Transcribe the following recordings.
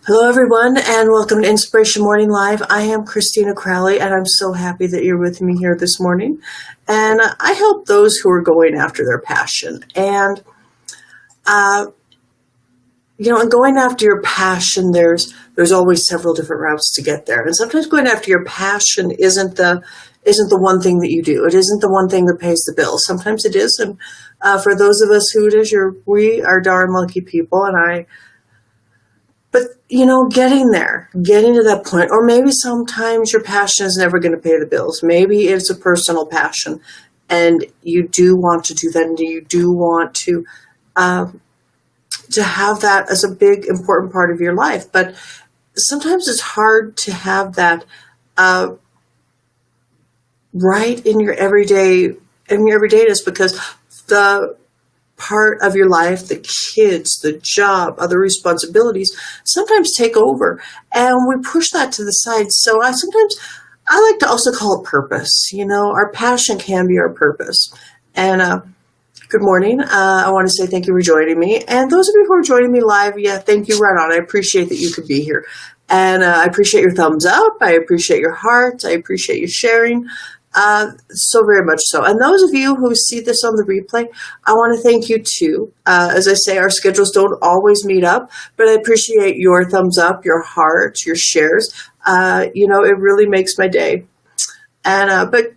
Hello, everyone, and welcome to Inspiration Morning Live. I am Christina Crowley, and I'm so happy that you're with me here this morning. And I help those who are going after their passion. And, and going after your passion, there's always several different routes to get there. And sometimes going after your passion isn't the one thing that you do. It isn't the one thing that pays the bills. Sometimes it is, and for those of us who it is, we are darn lucky people. But, getting there, getting to that point, or maybe sometimes your passion is never going to pay the bills. Maybe it's a personal passion and you do want to do that, and you do want to have that as a big, important part of your life. But sometimes it's hard to have that right in your everydayness, because the part of your life, the kids, the job, other responsibilities sometimes take over, and we push that to the side. So I like to also call it purpose. Our passion can be our purpose. And good morning. I want to say thank you for joining me. And those of you who are joining me live, thank you right on. I appreciate that you could be here. And I appreciate your thumbs up. I appreciate your hearts. I appreciate you sharing. So very much so. And those of you who see this on the replay, I want to thank you too. As I say, our schedules don't always meet up, but I appreciate your thumbs up, your hearts, your shares. It really makes my day. And, but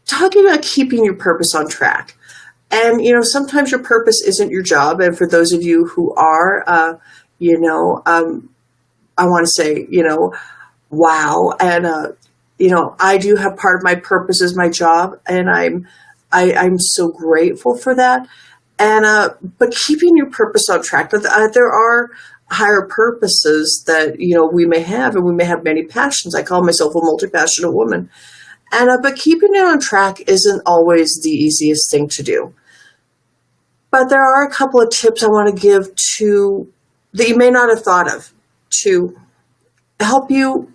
talking about keeping your purpose on track. And, sometimes your purpose isn't your job. And for those of you who are, I want to say, wow. And, I do have part of my purpose as my job, and I'm so grateful for that. And but keeping your purpose on track. But there are higher purposes that we may have, and we may have many passions. I call myself a multi-passionate woman. And but keeping it on track isn't always the easiest thing to do. But there are a couple of tips I want to give that you may not have thought of to help you,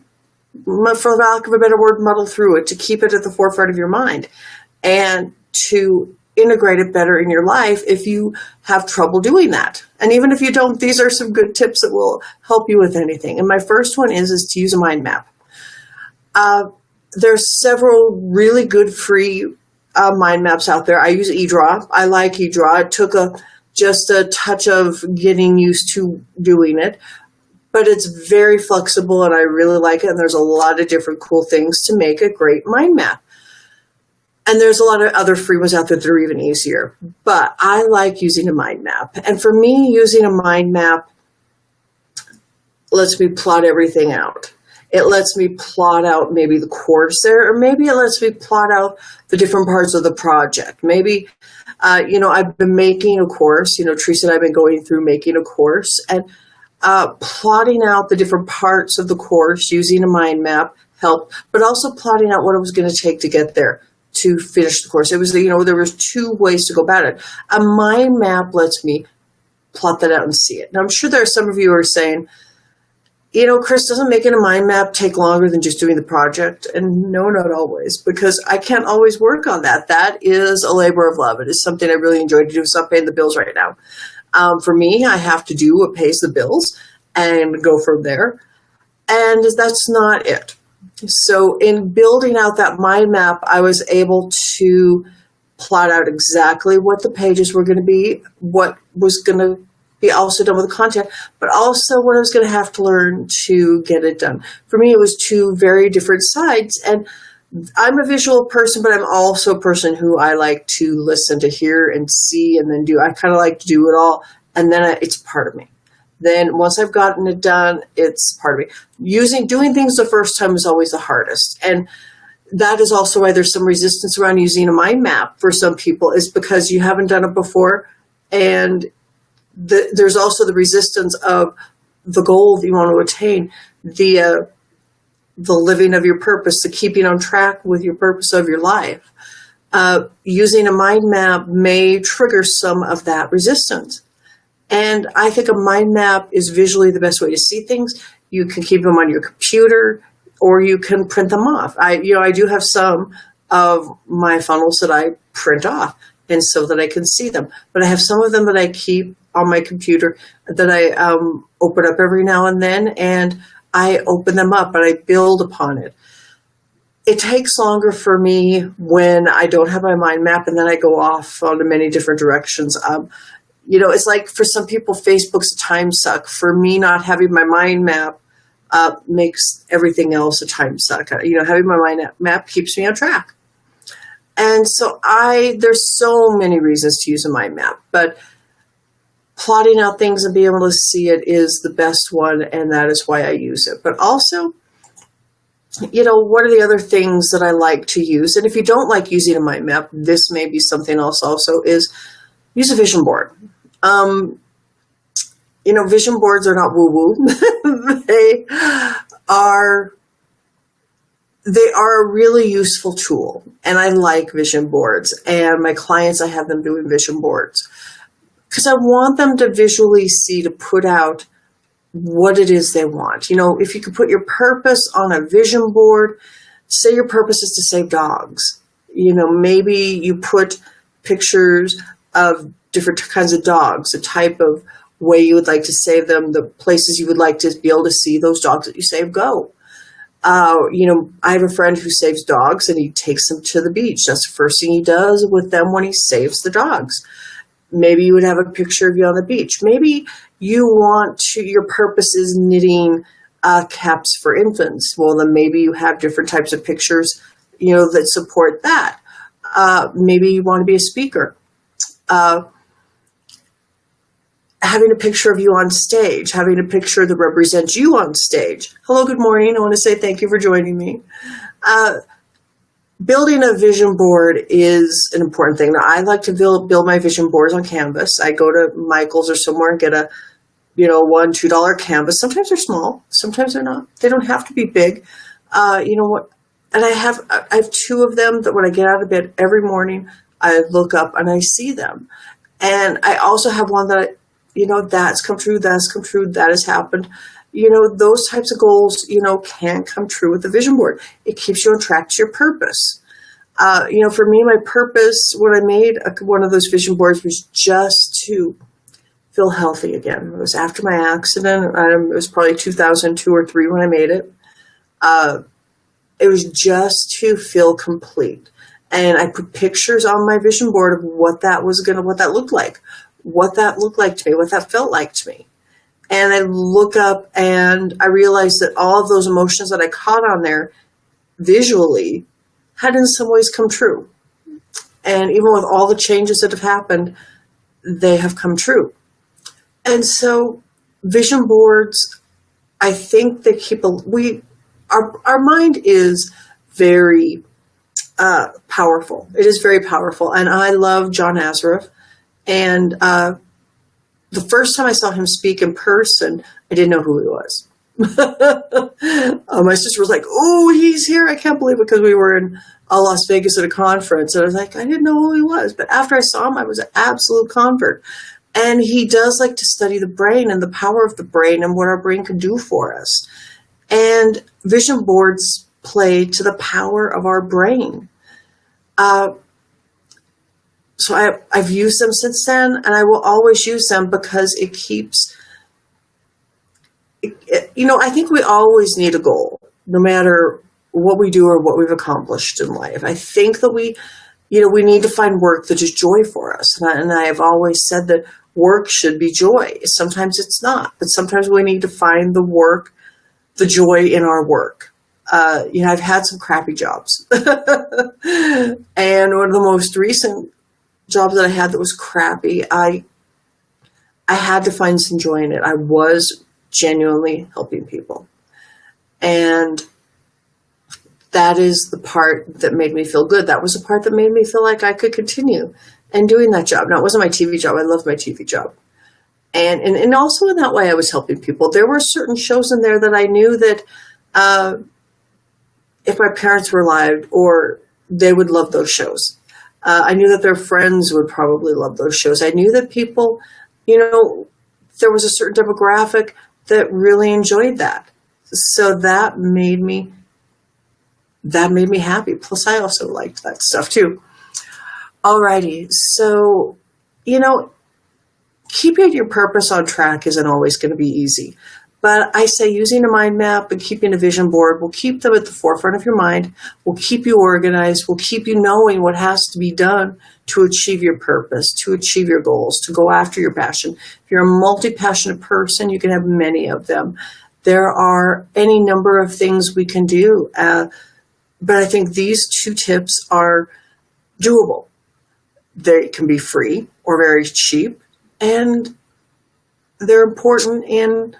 for lack of a better word, muddle through it, to keep it at the forefront of your mind and to integrate it better in your life if you have trouble doing that. And even if you don't, these are some good tips that will help you with anything. And my first one is to use a mind map. There's several really good free mind maps out there. I use eDraw. I like eDraw. It took just a touch of getting used to doing it. But it's very flexible, and I really like it. And there's a lot of different cool things to make a great mind map. And there's a lot of other free ones out there that are even easier. But I like using a mind map. And for me, using a mind map lets me plot everything out. It lets me plot out maybe the course there, or maybe it lets me plot out the different parts of the project. Maybe, I've been making a course. Teresa and I have been going through making a course, and plotting out the different parts of the course using a mind map helped, but also plotting out what it was going to take to get there to finish the course. It was, there was two ways to go about it. A mind map lets me plot that out and see it. Now, I'm sure there are some of you who are saying, Chris, doesn't making a mind map take longer than just doing the project? And no, not always, because I can't always work on that. That is a labor of love. It is something I really enjoy to do. It's not paying the bills right now. For me, I have to do what pays the bills and go from there. And that's not it. So in building out that mind map, I was able to plot out exactly what the pages were going to be, what was going to be also done with the content, but also what I was going to have to learn to get it done. For me, it was two very different sides. And I'm a visual person, but I'm also a person who I like to listen, to hear and see, and then do. I kind of like to do it all, and then it's part of me. Then once I've gotten it done, it's part of me. Doing things the first time is always the hardest. And that is also why there's some resistance around using a mind map for some people, is because you haven't done it before. And there's also the resistance of the goal that you want to attain, the living of your purpose, the keeping on track with your purpose of your life. Using a mind map may trigger some of that resistance. And I think a mind map is visually the best way to see things. You can keep them on your computer, or you can print them off. I do have some of my funnels that I print off. and so that I can see them. But I have some of them that I keep on my computer that I open up every now and then, and I open them up and I build upon it. It takes longer for me when I don't have my mind map and then I go off on many different directions. It's like for some people, Facebook's a time suck. For me, not having my mind map makes everything else a time suck. Having my mind map keeps me on track. And so there's so many reasons to use a mind map, but plotting out things and being able to see it is the best one, and that is why I use it. But also, what are the other things that I like to use? And if you don't like using a mind map, this may be something else also, is use a vision board. Vision boards are not woo-woo. They are a really useful tool, and I like vision boards. And my clients, I have them doing vision boards because I want them to visually see, to put out what it is they want. If you could put your purpose on a vision board, say your purpose is to save dogs. Maybe you put pictures of different kinds of dogs, the type of way you would like to save them, the places you would like to be able to see those dogs that you save go. I have a friend who saves dogs, and he takes them to the beach. That's the first thing he does with them when he saves the dogs. Maybe you would have a picture of you on the beach. Maybe your purpose is knitting caps for infants. Well, then maybe you have different types of pictures, that support that. Maybe you want to be a speaker. Having a picture of you on stage, having a picture that represents you on stage. Hello, good morning. I want to say thank you for joining me. Building a vision board is an important thing. Now, I like to build my vision boards on Canvas. I go to Michael's or somewhere and get a, $1, $2 canvas. Sometimes they're small, sometimes they're not. They don't have to be big. And I have 2 of them that when I get out of bed every morning, I look up and I see them. And I also have one that that's come true, that's come true, that has happened. Those types of goals, can come true with the vision board. It keeps you on track to your purpose. For me, my purpose when I made one of those vision boards was just to feel healthy again. It was after my accident. It was probably 2002 or 3 when I made it. It was just to feel complete. And I put pictures on my vision board of what that looked like to me, what that felt like to me. And I look up and I realized that all of those emotions that I caught on there visually had in some ways come true. And even with all the changes that have happened, they have come true. And so vision boards, I think they our mind is very powerful. It is very powerful. And I love John Assaraf. And the first time I saw him speak in person, I didn't know who he was. My sister was like, "Oh, he's here. I can't believe it," because we were in Las Vegas at a conference. And I was like, I didn't know who he was. But after I saw him, I was an absolute convert. And he does like to study the brain and the power of the brain and what our brain can do for us. And vision boards play to the power of our brain. So I've used them since then, and I will always use them because it keeps, I think we always need a goal, no matter what we do or what we've accomplished in life. I think that we need to find work that is joy for us. And I have always said that work should be joy. Sometimes it's not, but sometimes we need to find the joy in our work. I've had some crappy jobs. And one of the most recent jobs that I had that was crappy, I had to find some joy in it. I was genuinely helping people. And that is the part that made me feel good. That was the part that made me feel like I could continue and doing that job. Now, it wasn't my TV job. I loved my TV job. And also in that way, I was helping people. There were certain shows in there that I knew that if my parents were alive, or they would love those shows. I knew that their friends would probably love those shows. I knew that people, there was a certain demographic that really enjoyed that. So that made me happy. Plus, I also liked that stuff too. Alrighty. So, you know, keeping your purpose on track isn't always going to be easy. But I say using a mind map and keeping a vision board will keep them at the forefront of your mind, will keep you organized, will keep you knowing what has to be done to achieve your purpose, to achieve your goals, to go after your passion. If you're a multi-passionate person, you can have many of them. There are any number of things we can do, but I think these 2 tips are doable. They can be free or very cheap, and they're important in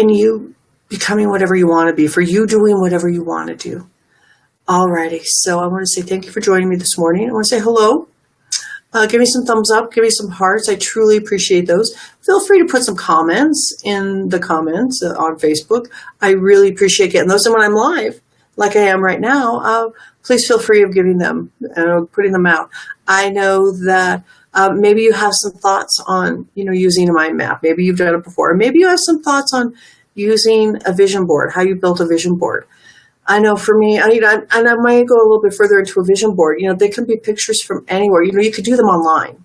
you becoming whatever you want to be, for you doing whatever you want to do. Alrighty, so I want to say thank you for joining me this morning. I want to say hello. Give me some thumbs up, give me some hearts. I truly appreciate those. Feel free to put some comments in the comments on Facebook. I really appreciate getting those. And when I'm live, like I am right now, please feel free of giving them, putting them out. I know that maybe you have some thoughts on, using a mind map. Maybe you've done it before. Or maybe you have some thoughts on using a vision board, how you built a vision board. I know for me, and I might go a little bit further into a vision board. They can be pictures from anywhere. You could do them online.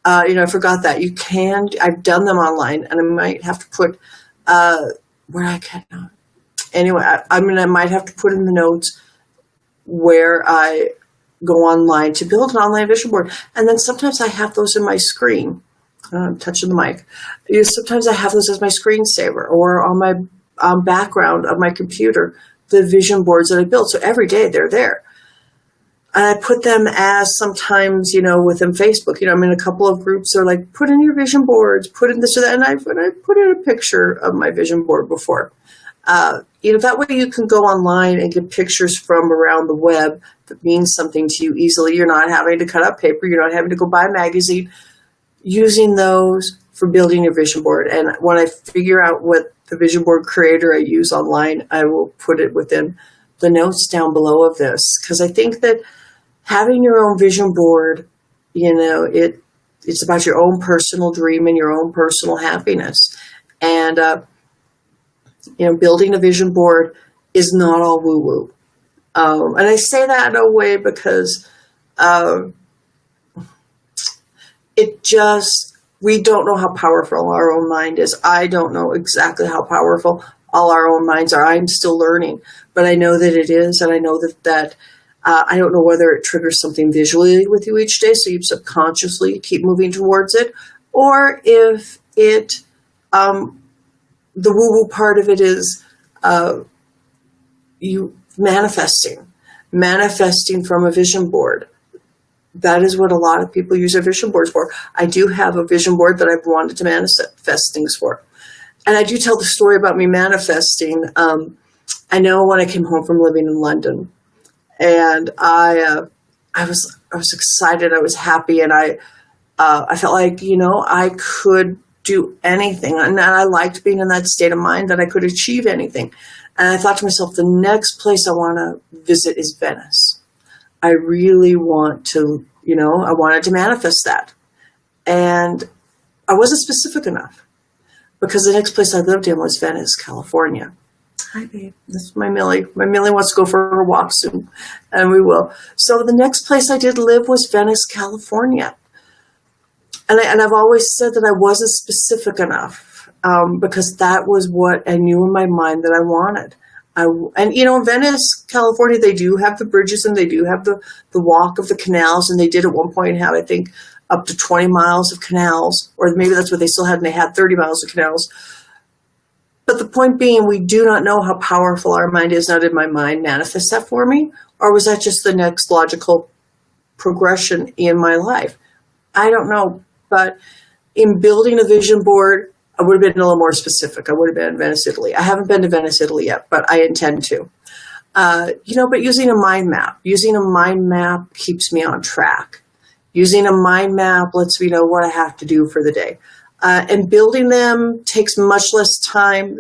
I forgot that. You can. I've done them online, and I might have to put where I cannot. Anyway, I might have to put in the notes where I go online to build an online vision board. And then sometimes I have those in my screen. I'm touching the mic. Sometimes I have those as my screensaver or on my background of my computer, the vision boards that I built. So every day they're there. And I put them as sometimes, within Facebook, I'm in a couple of groups that are like, put in your vision boards, put in this or that. And I put in a picture of my vision board before. That way you can go online and get pictures from around the web that means something to you easily. You're not having to cut up paper. You're not having to go buy a magazine. Using those for building your vision board. And when I figure out what the vision board creator I use online, I will put it within the notes down below of this. Because I think that having your own vision board, it's about your own personal dream and your own personal happiness. And, building a vision board is not all woo-woo. And I say that in a way because we don't know how powerful our own mind is. I don't know exactly how powerful all our own minds are. I'm still learning, but I know that it is. And I know that I don't know whether it triggers something visually with you each day, so you subconsciously keep moving towards it, or if it, the woo-woo part of it is you manifesting from a vision board. That is what a lot of people use their vision boards for. I do have a vision board that I've wanted to manifest things for. And I do tell the story about me manifesting. I know when I came home from living in London, and I was excited, I was happy, and I felt like, I could do anything. And I liked being in that state of mind that I could achieve anything. And I thought to myself, the next place I want to visit is Venice. I really want to, I wanted to manifest that. And I wasn't specific enough because the next place I lived in was Venice, California. Hi, babe. This is my Millie. My Millie wants to go for her walk soon, and we will. So the next place I did live was Venice, California. And I've always said that I wasn't specific enough because that was what I knew in my mind that I wanted. In Venice, California, they do have the bridges and they do have the walk of the canals. And they did at one point have, I think, up to 20 miles of canals, or maybe that's what they still had, and they had 30 miles of canals. But the point being, we do not know how powerful our mind is. Now, did my mind manifest that for me? Or was that just the next logical progression in my life? I don't know. But in building a vision board, I would have been a little more specific. I would have been in Venice, Italy. I haven't been to Venice, Italy yet, but I intend to. But using a mind map keeps me on track. Using a mind map lets me know what I have to do for the day. And building them takes much less time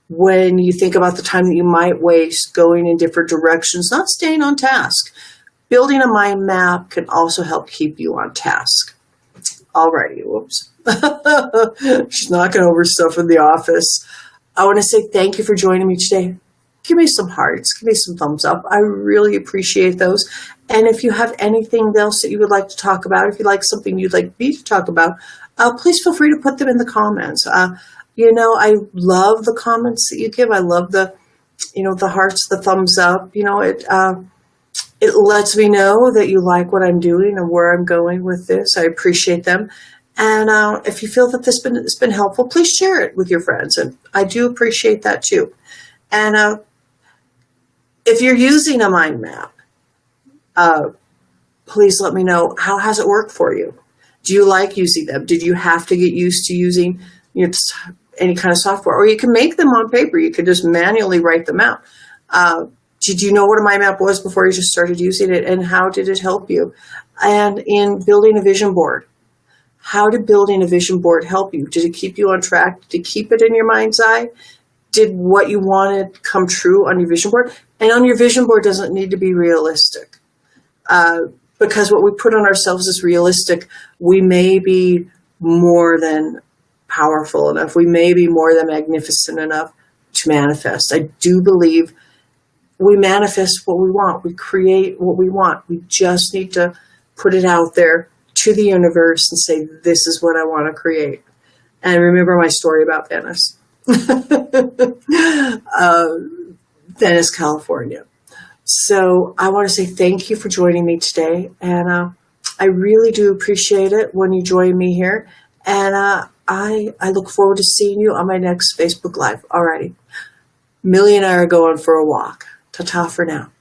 when you think about the time that you might waste going in different directions, not staying on task. Building a mind map can also help keep you on task. Alrighty, whoops. She's knocking over stuff in the office. I want to say thank you for joining me today. give me some hearts, give me some thumbs up. I really appreciate those. And if you have anything else that you would like to talk about, if you like something you'd like me to talk about, please feel free to put them in the comments. I love the comments that you give. I love the hearts, the thumbs up. It lets me know that you like what I'm doing and where I'm going with this. I appreciate them. And if you feel that it's been helpful, please share it with your friends. And I do appreciate that too. And if you're using a mind map, please let me know, how has it worked for you? Do you like using them? Did you have to get used to using any kind of software? Or you can make them on paper. You can just manually write them out. Did you know what a mind map was before you just started using it? And how did it help you? And in building a vision board, how did building a vision board help you? Did it keep you on track? Did it keep it in your mind's eye? Did what you wanted come true on your vision board? And on your vision board doesn't need to be realistic. Because what we put on ourselves is realistic. We may be more than powerful enough. We may be more than magnificent enough to manifest. I do believe we manifest what we want. We create what we want. We just need to put it out there to the universe and say, this is what I want to create. And remember my story about Venice. Venice, California. So I want to say thank you for joining me today. And I really do appreciate it when you join me here. And I look forward to seeing you on my next Facebook Live. Alrighty. Millie and I are going for a walk. Ta-ta for now.